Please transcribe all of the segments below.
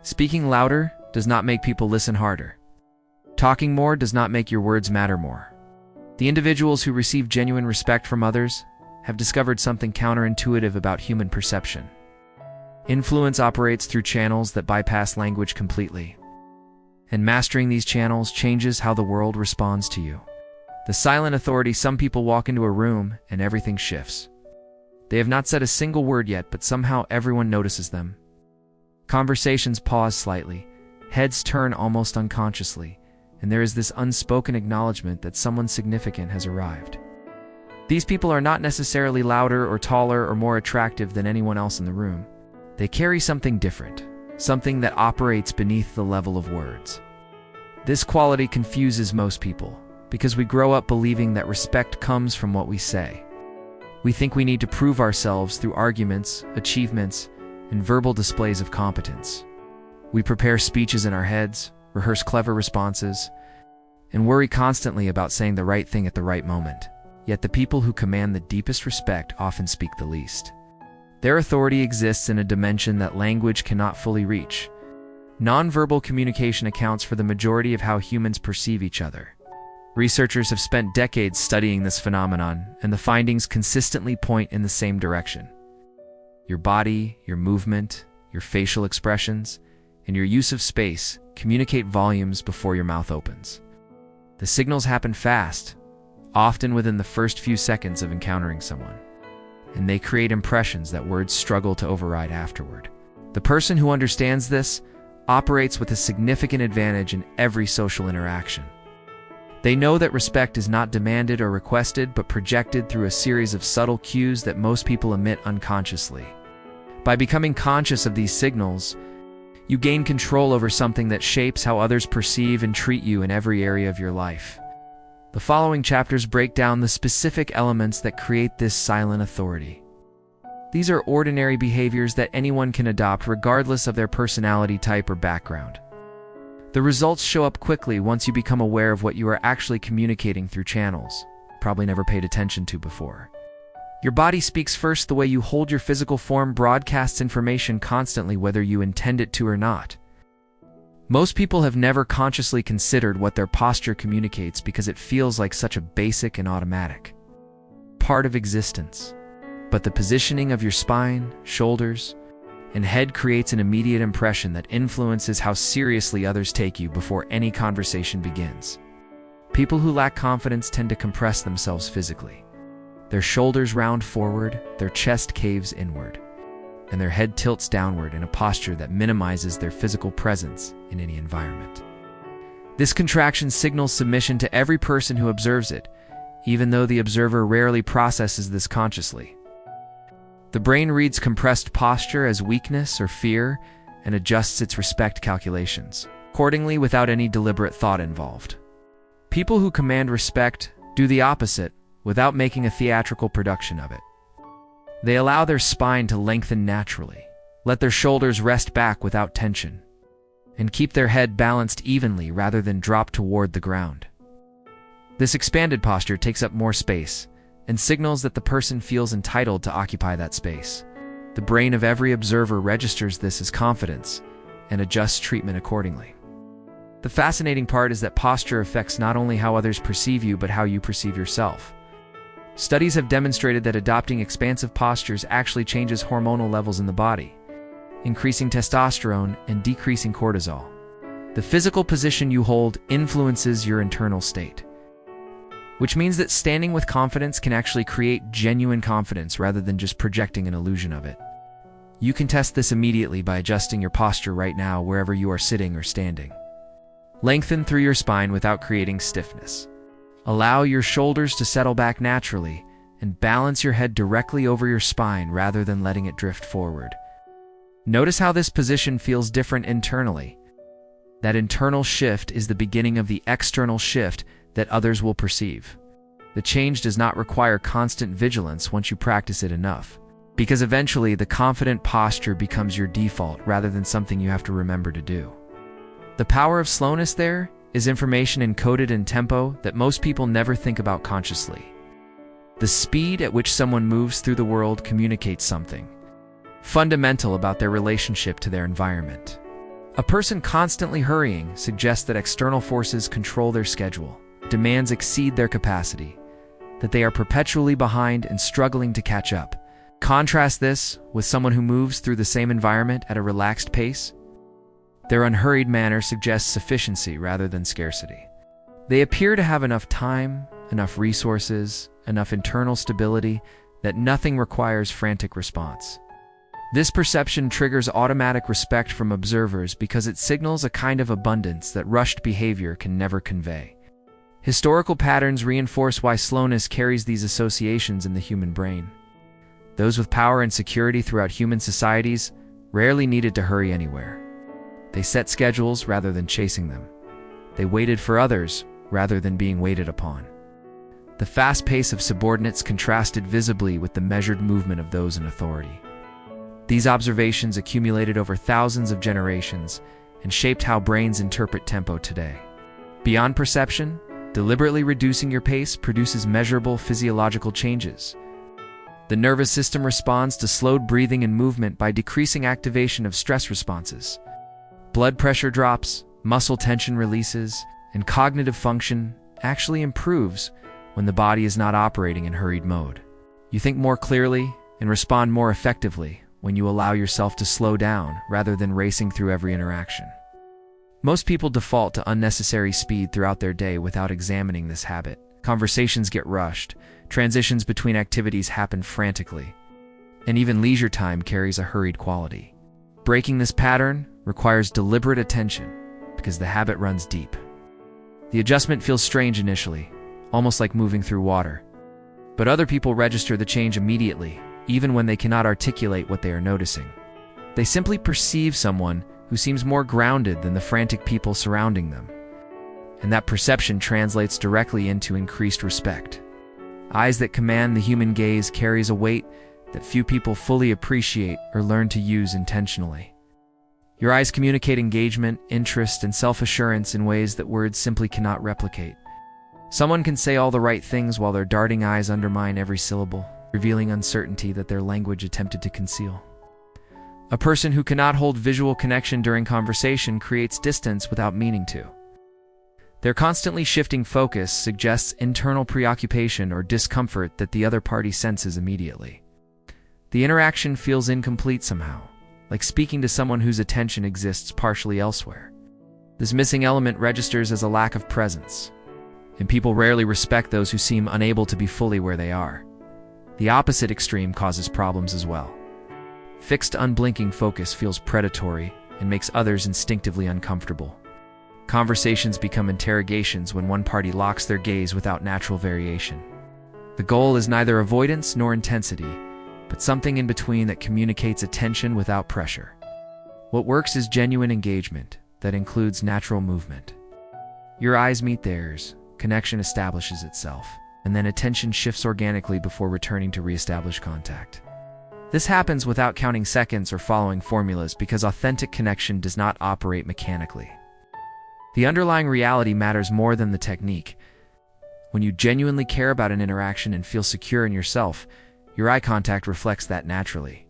Speaking louder does not make people listen harder. Talking more does not make your words matter more. The individuals who receive genuine respect from others have discovered something counterintuitive about human perception. Influence operates through channels that bypass language completely. And mastering these channels changes how the world responds to you. The silent authority: some people walk into a room and everything shifts. They have not said a single word yet, but somehow everyone notices them. Conversations pause slightly, heads turn almost unconsciously, and there is this unspoken acknowledgement that someone significant has arrived. These people are not necessarily louder or taller or more attractive than anyone else in the room. They carry something different, something that operates beneath the level of words. This quality confuses most people, because we grow up believing that respect comes from what we say. We think we need to prove ourselves through arguments, achievements, and verbal displays of competence. We prepare speeches in our heads, rehearse clever responses, and worry constantly about saying the right thing at the right moment. Yet the people who command the deepest respect often speak the least. Their authority exists in a dimension that language cannot fully reach. Nonverbal communication accounts for the majority of how humans perceive each other. Researchers have spent decades studying this phenomenon, and the findings consistently point in the same direction. Your body, your movement, your facial expressions, and your use of space communicate volumes before your mouth opens. The signals happen fast, often within the first few seconds of encountering someone, and they create impressions that words struggle to override afterward. The person who understands this operates with a significant advantage in every social interaction. They know that respect is not demanded or requested, but projected through a series of subtle cues that most people emit unconsciously. By becoming conscious of these signals, you gain control over something that shapes how others perceive and treat you in every area of your life. The following chapters break down the specific elements that create this silent authority. These are ordinary behaviors that anyone can adopt regardless of their personality type or background. The results show up quickly once you become aware of what you are actually communicating through channels you probably never paid attention to before. Your body speaks first. The way you hold your physical form broadcasts information constantly, whether you intend it to or not. Most people have never consciously considered what their posture communicates because it feels like such a basic and automatic part of existence. But the positioning of your spine, shoulders, and head creates an immediate impression that influences how seriously others take you before any conversation begins. People who lack confidence tend to compress themselves physically. Their shoulders round forward, their chest caves inward, and their head tilts downward in a posture that minimizes their physical presence in any environment. This contraction signals submission to every person who observes it, even though the observer rarely processes this consciously. The brain reads compressed posture as weakness or fear and adjusts its respect calculations accordingly without any deliberate thought involved. People who command respect do the opposite without making a theatrical production of it. They allow their spine to lengthen naturally, let their shoulders rest back without tension, and keep their head balanced evenly rather than drop toward the ground. This expanded posture takes up more space and signals that the person feels entitled to occupy that space. The brain of every observer registers this as confidence and adjusts treatment accordingly. The fascinating part is that posture affects not only how others perceive you, but how you perceive yourself. Studies have demonstrated that adopting expansive postures actually changes hormonal levels in the body, increasing testosterone and decreasing cortisol. The physical position you hold influences your internal state, which means that standing with confidence can actually create genuine confidence rather than just projecting an illusion of it. You can test this immediately by adjusting your posture right now wherever you are sitting or standing. Lengthen through your spine without creating stiffness. Allow your shoulders to settle back naturally and balance your head directly over your spine rather than letting it drift forward. Notice how this position feels different internally. That internal shift is the beginning of the external shift that others will perceive. The change does not require constant vigilance once you practice it enough, because eventually the confident posture becomes your default rather than something you have to remember to do. The power of slowness there is information encoded in tempo that most people never think about consciously. The speed at which someone moves through the world communicates something fundamental about their relationship to their environment. A person constantly hurrying suggests that external forces control their schedule, demands exceed their capacity, that they are perpetually behind and struggling to catch up. Contrast this with someone who moves through the same environment at a relaxed pace. Their unhurried manner suggests sufficiency rather than scarcity. They appear to have enough time, enough resources, enough internal stability that nothing requires frantic response. This perception triggers automatic respect from observers because it signals a kind of abundance that rushed behavior can never convey. Historical patterns reinforce why slowness carries these associations in the human brain. Those with power and security throughout human societies rarely needed to hurry anywhere. They set schedules rather than chasing them. They waited for others rather than being waited upon. The fast pace of subordinates contrasted visibly with the measured movement of those in authority. These observations accumulated over thousands of generations and shaped how brains interpret tempo today. Beyond perception, deliberately reducing your pace produces measurable physiological changes. The nervous system responds to slowed breathing and movement by decreasing activation of stress responses. Blood pressure drops, muscle tension releases, and cognitive function actually improves when the body is not operating in hurried mode. You think more clearly and respond more effectively when you allow yourself to slow down rather than racing through every interaction. Most people default to unnecessary speed throughout their day without examining this habit. Conversations get rushed, transitions between activities happen frantically, and even leisure time carries a hurried quality. Breaking this pattern requires deliberate attention because the habit runs deep. The adjustment feels strange initially, almost like moving through water. But other people register the change immediately, even when they cannot articulate what they are noticing. They simply perceive someone who seems more grounded than the frantic people surrounding them. And that perception translates directly into increased respect. Eyes that command the human gaze carries a weight that few people fully appreciate or learn to use intentionally. Your eyes communicate engagement, interest, and self-assurance in ways that words simply cannot replicate. Someone can say all the right things while their darting eyes undermine every syllable, revealing uncertainty that their language attempted to conceal. A person who cannot hold visual connection during conversation creates distance without meaning to. Their constantly shifting focus suggests internal preoccupation or discomfort that the other party senses immediately. The interaction feels incomplete somehow, like speaking to someone whose attention exists partially elsewhere. This missing element registers as a lack of presence, and people rarely respect those who seem unable to be fully where they are. The opposite extreme causes problems as well. Fixed, unblinking focus feels predatory and makes others instinctively uncomfortable. Conversations become interrogations when one party locks their gaze without natural variation. The goal is neither avoidance nor intensity, but something in between that communicates attention without pressure. What works is genuine engagement that includes natural movement. Your eyes meet theirs, connection establishes itself, and then attention shifts organically before returning to reestablish contact. This happens without counting seconds or following formulas because authentic connection does not operate mechanically. The underlying reality matters more than the technique. When you genuinely care about an interaction and feel secure in yourself, your eye contact reflects that naturally.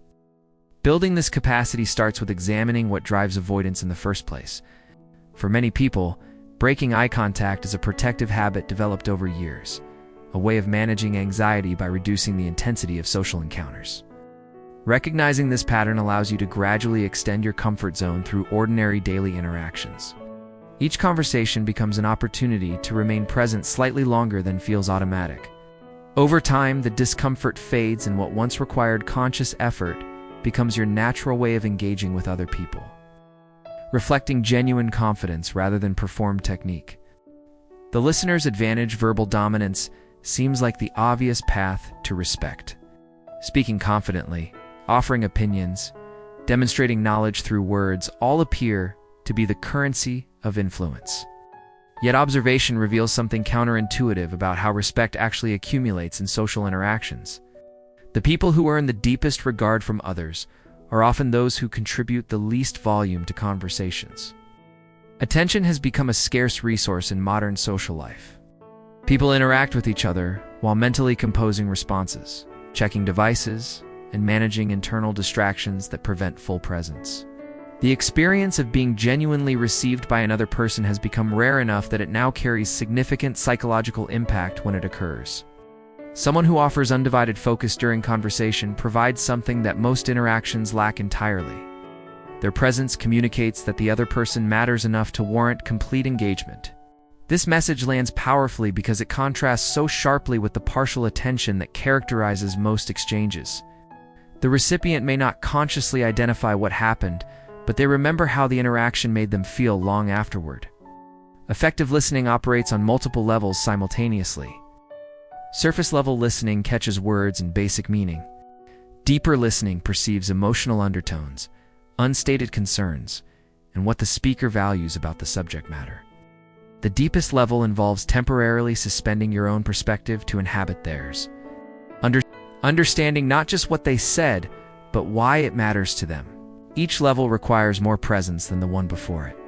Building this capacity starts with examining what drives avoidance in the first place. For many people, breaking eye contact is a protective habit developed over years, a way of managing anxiety by reducing the intensity of social encounters. Recognizing this pattern allows you to gradually extend your comfort zone through ordinary daily interactions. Each conversation becomes an opportunity to remain present slightly longer than feels automatic. Over time, the discomfort fades and what once required conscious effort becomes your natural way of engaging with other people, reflecting genuine confidence rather than performed technique. The listener's advantage, verbal dominance, seems like the obvious path to respect. Speaking confidently, offering opinions, demonstrating knowledge through words all appear to be the currency of influence. Yet observation reveals something counterintuitive about how respect actually accumulates in social interactions. The people who earn the deepest regard from others are often those who contribute the least volume to conversations. Attention has become a scarce resource in modern social life. People interact with each other while mentally composing responses, checking devices, and managing internal distractions that prevent full presence. The experience of being genuinely received by another person has become rare enough that it now carries significant psychological impact when it occurs. Someone who offers undivided focus during conversation provides something that most interactions lack entirely. Their presence communicates that the other person matters enough to warrant complete engagement. This message lands powerfully because it contrasts so sharply with the partial attention that characterizes most exchanges. The recipient may not consciously identify what happened, but they remember how the interaction made them feel long afterward. Effective listening operates on multiple levels simultaneously. Surface-level listening catches words and basic meaning. Deeper listening perceives emotional undertones, unstated concerns, and what the speaker values about the subject matter. The deepest level involves temporarily suspending your own perspective to inhabit theirs. Understanding not just what they said, but why it matters to them. Each level requires more presence than the one before it.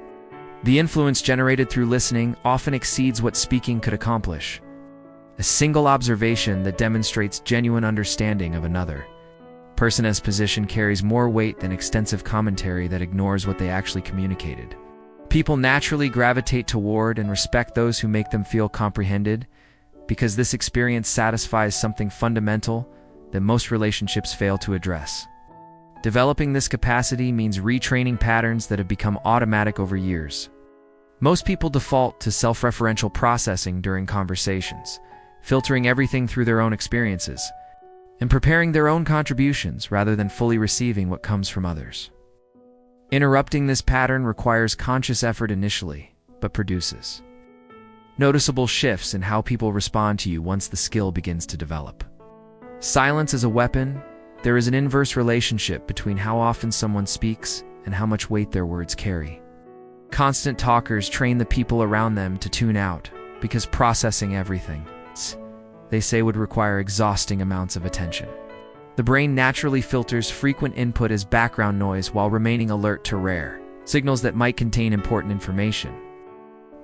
The influence generated through listening often exceeds what speaking could accomplish. A single observation that demonstrates genuine understanding of another person's position carries more weight than extensive commentary that ignores what they actually communicated. People naturally gravitate toward and respect those who make them feel comprehended, because this experience satisfies something fundamental that most relationships fail to address. Developing this capacity means retraining patterns that have become automatic over years. Most people default to self-referential processing during conversations, filtering everything through their own experiences, and preparing their own contributions rather than fully receiving what comes from others. Interrupting this pattern requires conscious effort initially, but produces noticeable shifts in how people respond to you once the skill begins to develop. Silence as a weapon. There is an inverse relationship between how often someone speaks and how much weight their words carry. Constant talkers train the people around them to tune out, because processing everything they say would require exhausting amounts of attention. The brain naturally filters frequent input as background noise while remaining alert to rare signals that might contain important information.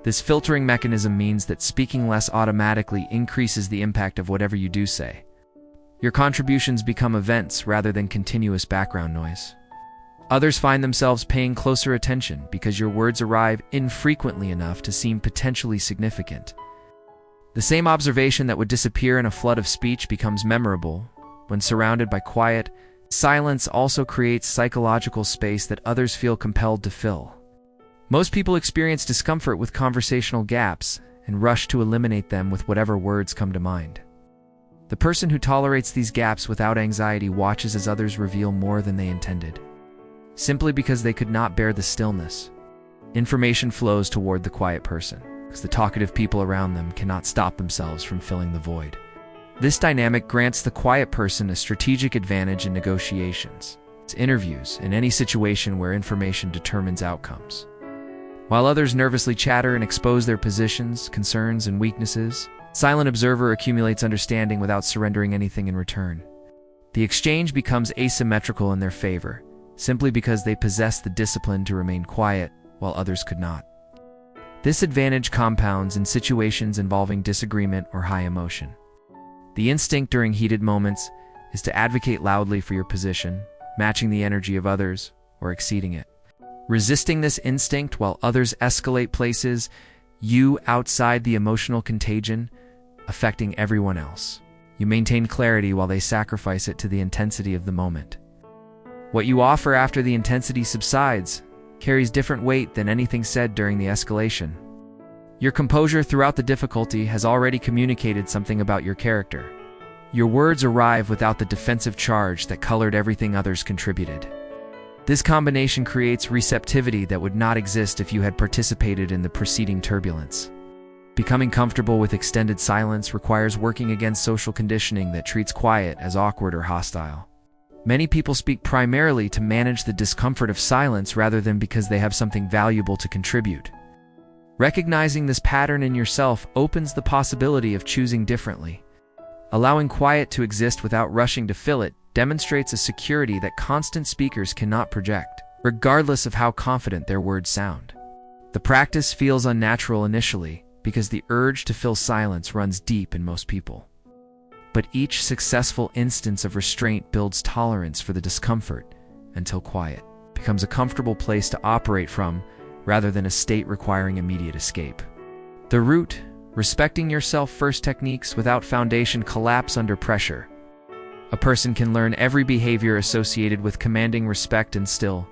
This filtering mechanism means that speaking less automatically increases the impact of whatever you do say. Your contributions become events rather than continuous background noise. Others find themselves paying closer attention because your words arrive infrequently enough to seem potentially significant. The same observation that would disappear in a flood of speech becomes memorable when surrounded by quiet. Silence also creates psychological space that others feel compelled to fill. Most people experience discomfort with conversational gaps and rush to eliminate them with whatever words come to mind. The person who tolerates these gaps without anxiety watches as others reveal more than they intended, simply because they could not bear the stillness. Information flows toward the quiet person, because the talkative people around them cannot stop themselves from filling the void. This dynamic grants the quiet person a strategic advantage in negotiations, interviews, and any situation where information determines outcomes. While others nervously chatter and expose their positions, concerns, and weaknesses, silent observer accumulates understanding without surrendering anything in return. The exchange becomes asymmetrical in their favor, simply because they possess the discipline to remain quiet while others could not. This advantage compounds in situations involving disagreement or high emotion. The instinct during heated moments is to advocate loudly for your position, matching the energy of others or exceeding it. Resisting this instinct while others escalate places you outside the emotional contagion, affecting everyone else. You maintain clarity while they sacrifice it to the intensity of the moment. What you offer after the intensity subsides carries different weight than anything said during the escalation. Your composure throughout the difficulty has already communicated something about your character. Your words arrive without the defensive charge that colored everything others contributed. This combination creates receptivity that would not exist if you had participated in the preceding turbulence. Becoming comfortable with extended silence requires working against social conditioning that treats quiet as awkward or hostile. Many people speak primarily to manage the discomfort of silence rather than because they have something valuable to contribute. Recognizing this pattern in yourself opens the possibility of choosing differently. Allowing quiet to exist without rushing to fill it demonstrates a security that constant speakers cannot project, regardless of how confident their words sound. The practice feels unnatural initially because the urge to fill silence runs deep in most people. But each successful instance of restraint builds tolerance for the discomfort until quiet becomes a comfortable place to operate from rather than a state requiring immediate escape. The root, respecting yourself first techniques without foundation collapse under pressure. A person can learn every behavior associated with commanding respect and still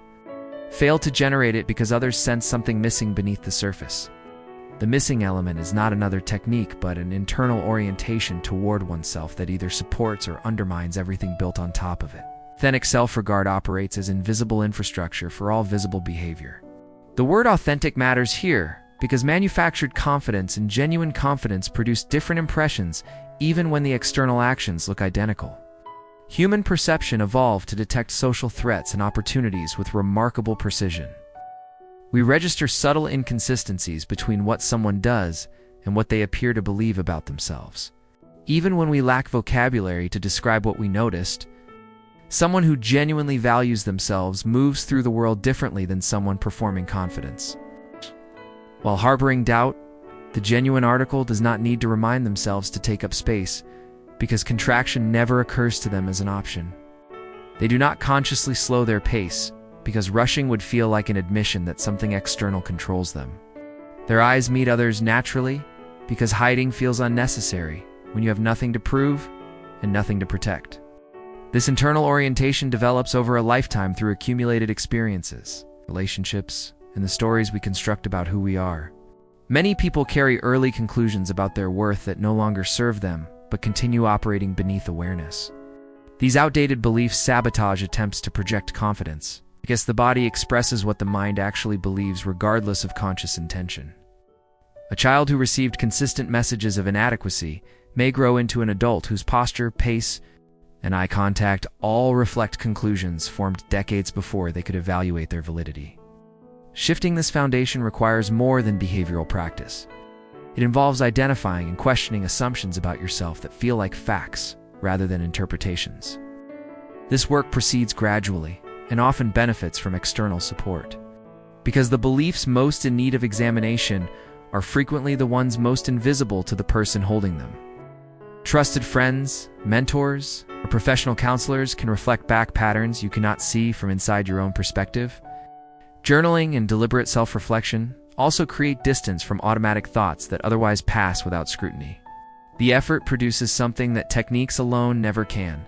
fail to generate it because others sense something missing beneath the surface. The missing element is not another technique but an internal orientation toward oneself that either supports or undermines everything built on top of it. Authentic self-regard operates as invisible infrastructure for all visible behavior. The word authentic matters here because manufactured confidence and genuine confidence produce different impressions even when the external actions look identical. Human perception evolved to detect social threats and opportunities with remarkable precision. We register subtle inconsistencies between what someone does and what they appear to believe about themselves. Even when we lack vocabulary to describe what we noticed, someone who genuinely values themselves moves through the world differently than someone performing confidence. While harboring doubt, the genuine article does not need to remind themselves to take up space because contraction never occurs to them as an option. They do not consciously slow their pace because rushing would feel like an admission that something external controls them. Their eyes meet others naturally because hiding feels unnecessary when you have nothing to prove and nothing to protect. This internal orientation develops over a lifetime through accumulated experiences, relationships, and the stories we construct about who we are. Many people carry early conclusions about their worth that no longer serve them, but continue operating beneath awareness. These outdated beliefs sabotage attempts to project confidence, because the body expresses what the mind actually believes regardless of conscious intention. A child who received consistent messages of inadequacy may grow into an adult whose posture, pace, and eye contact all reflect conclusions formed decades before they could evaluate their validity. Shifting this foundation requires more than behavioral practice. It involves identifying and questioning assumptions about yourself that feel like facts rather than interpretations. This work proceeds gradually and often benefits from external support, because the beliefs most in need of examination are frequently the ones most invisible to the person holding them. Trusted friends, mentors, or professional counselors can reflect back patterns you cannot see from inside your own perspective. Journaling and deliberate self-reflection also create distance from automatic thoughts that otherwise pass without scrutiny. The effort produces something that techniques alone never can,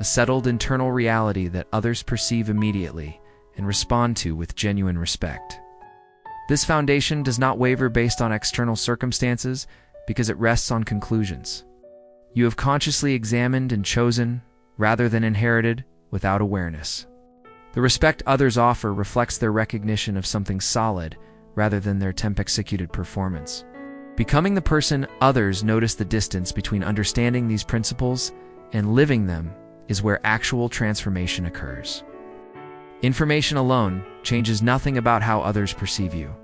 a settled internal reality that others perceive immediately and respond to with genuine respect. This foundation does not waver based on external circumstances because it rests on conclusions you have consciously examined and chosen rather than inherited without awareness. The respect others offer reflects their recognition of something solid rather than their temp-executed performance. Becoming the person others notice the distance between understanding these principles and living them is where actual transformation occurs. Information alone changes nothing about how others perceive you.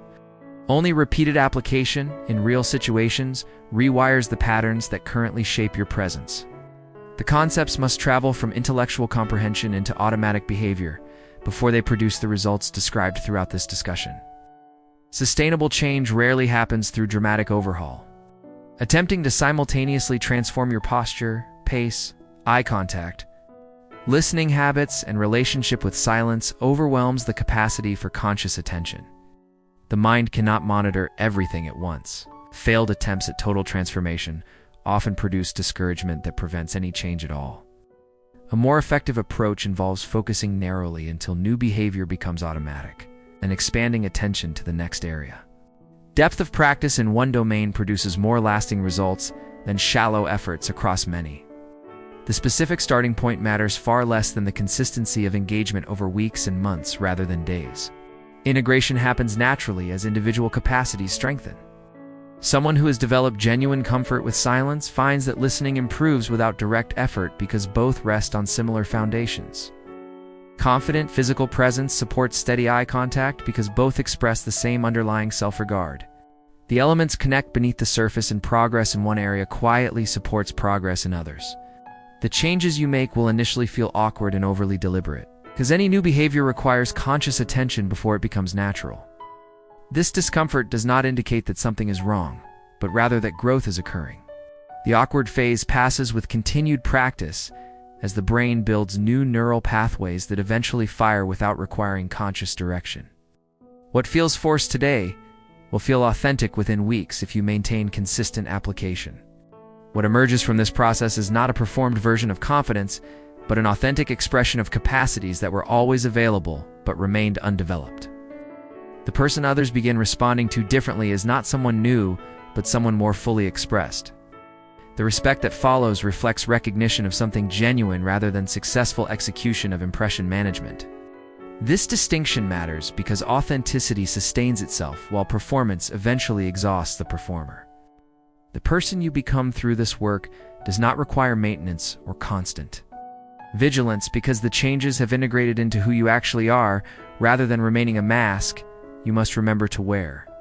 Only repeated application in real situations rewires the patterns that currently shape your presence. The concepts must travel from intellectual comprehension into automatic behavior before they produce the results described throughout this discussion. Sustainable change rarely happens through dramatic overhaul. Attempting to simultaneously transform your posture, pace, eye contact, listening habits, and relationship with silence overwhelms the capacity for conscious attention. The mind cannot monitor everything at once. Failed attempts at total transformation often produce discouragement that prevents any change at all. A more effective approach involves focusing narrowly until new behavior becomes automatic, and expanding attention to the next area. Depth of practice in one domain produces more lasting results than shallow efforts across many. The specific starting point matters far less than the consistency of engagement over weeks and months rather than days. Integration happens naturally as individual capacities strengthen. Someone who has developed genuine comfort with silence finds that listening improves without direct effort because both rest on similar foundations. Confident physical presence supports steady eye contact because both express the same underlying self-regard. The elements connect beneath the surface, and progress in one area quietly supports progress in others. The changes you make will initially feel awkward and overly deliberate, because any new behavior requires conscious attention before it becomes natural. This discomfort does not indicate that something is wrong, but rather that growth is occurring. The awkward phase passes with continued practice, as the brain builds new neural pathways that eventually fire without requiring conscious direction. What feels forced today will feel authentic within weeks if you maintain consistent application. What emerges from this process is not a performed version of confidence, but an authentic expression of capacities that were always available but remained undeveloped. The person others begin responding to differently is not someone new, but someone more fully expressed. The respect that follows reflects recognition of something genuine rather than successful execution of impression management. This distinction matters because authenticity sustains itself while performance eventually exhausts the performer. The person you become through this work does not require maintenance or constant vigilance because the changes have integrated into who you actually are rather than remaining a mask you must remember to wear.